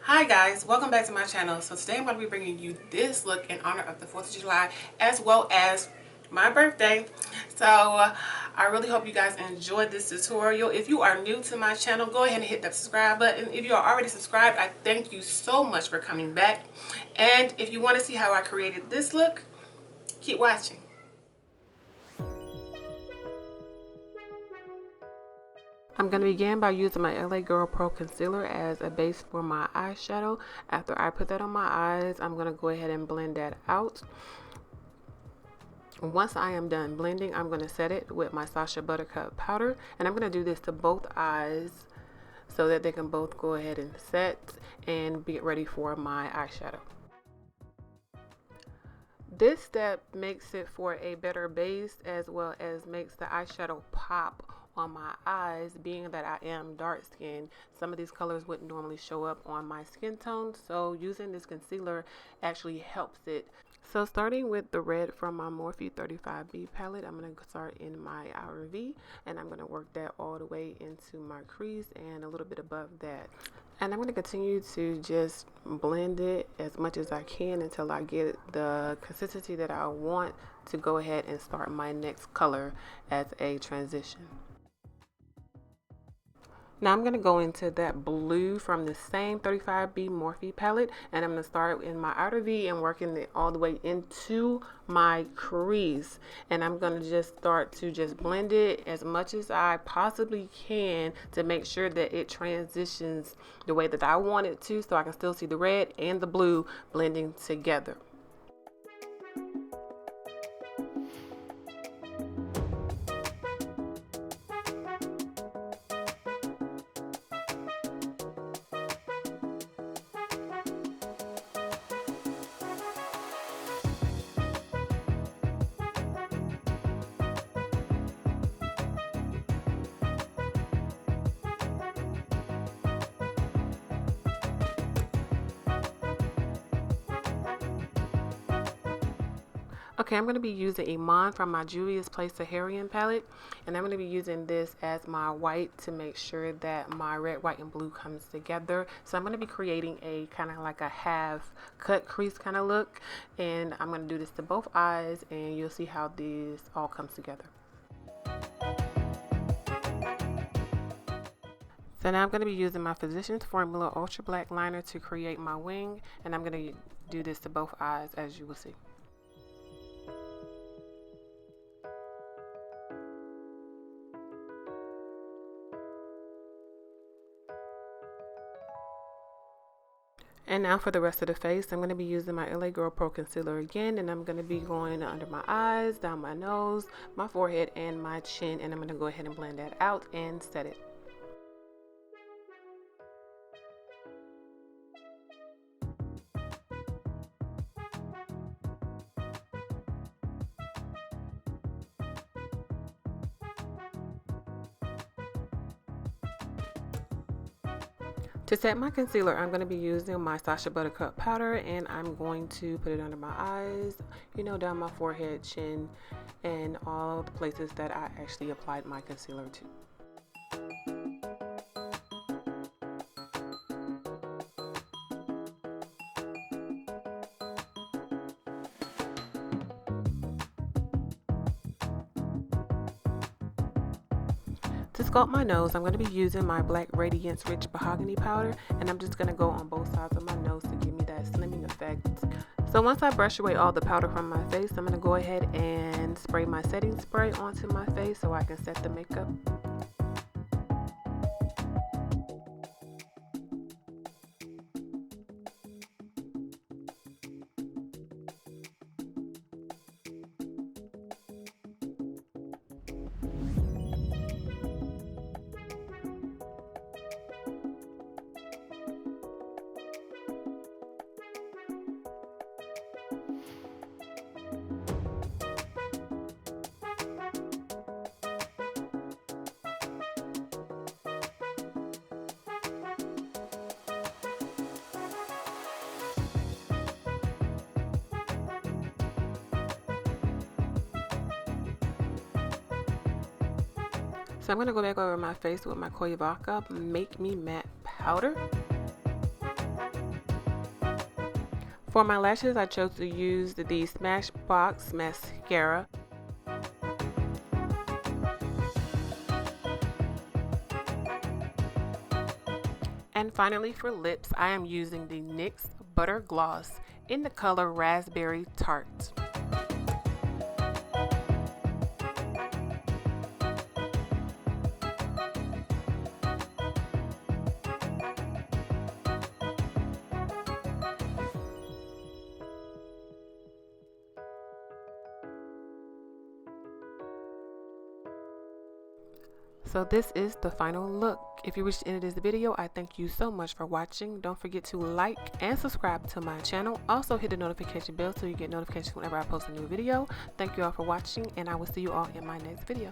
Hi guys, welcome back to my channel. So today I'm going to be bringing you this look in honor of the 4th of July as well as my birthday. So I really hope you guys enjoyed this tutorial. If you are new to my channel, go ahead and hit that subscribe button. If you are already subscribed, I thank you so much for coming back. And if you want to see how I created this look, keep watching. I'm going to begin by using my LA Girl Pro Concealer as a base for my eyeshadow. After I put that on my eyes, I'm going to go ahead and blend that out. Once I am done blending, I'm going to set it with my Sacha ButterCup powder. And I'm going to do this to both eyes so that they can both go ahead and set and get ready for my eyeshadow. This step makes it for a better base as well as makes the eyeshadow pop on my eyes. Being that I am dark skinned, some of these colors wouldn't normally show up on my skin tone, so using this concealer actually helps it. So starting with the red from my Morphe 35B palette, I'm going to start in my outer V and I'm going to work that all the way into my crease and a little bit above that. And I'm going to continue to just blend it as much as I can until I get the consistency that I want to go ahead and start my next color as a transition. Now I'm going to go into that blue from the same 35B Morphe palette, and I'm going to start in my outer V and working it all the way into my crease. And I'm going to just start to just blend it as much as I possibly can to make sure that it transitions the way that I want it to, so I can still see the red and the blue blending together. Okay, I'm going to be using Iman from my Juvias Saharian palette, and I'm going to be using this as my white to make sure that my red, white, and blue comes together. So I'm going to be creating a kind of like a half cut crease kind of look, and I'm going to do this to both eyes, and you'll see how this all comes together. So now I'm going to be using my Physicians Formula Ultra Black Liner to create my wing, and I'm going to do this to both eyes, as you will see. And now for the rest of the face, I'm going to be using my LA Girl Pro Concealer again, and I'm going to be going under my eyes, down my nose, my forehead, and my chin, and I'm going to go ahead and blend that out and set it. To set my concealer, I'm going to be using my Sacha ButterCup powder, and I'm going to put it under my eyes, down my forehead, chin, and all the places that I actually applied my concealer to. To sculpt my nose, I'm going to be using my black Radiance Rich Mahogany powder, and I'm just going to go on both sides of my nose to give me that slimming effect. So once I brush away all the powder from my face, I'm going to go ahead and spray my setting spray onto my face so I can set the makeup. So I'm going to go back over my face with my KOYVOCA Make Me Matte powder. For my lashes, I chose to use the Smashbox mascara. And finally, for lips, I am using the NYX Butter Gloss in the color Raspberry Tart. So this is the final look. If you reached the end of this video, I thank you so much for watching. Don't forget to like and subscribe to my channel. Also hit the notification bell so you get notifications whenever I post a new video. Thank you all for watching, and I will see you all in my next video.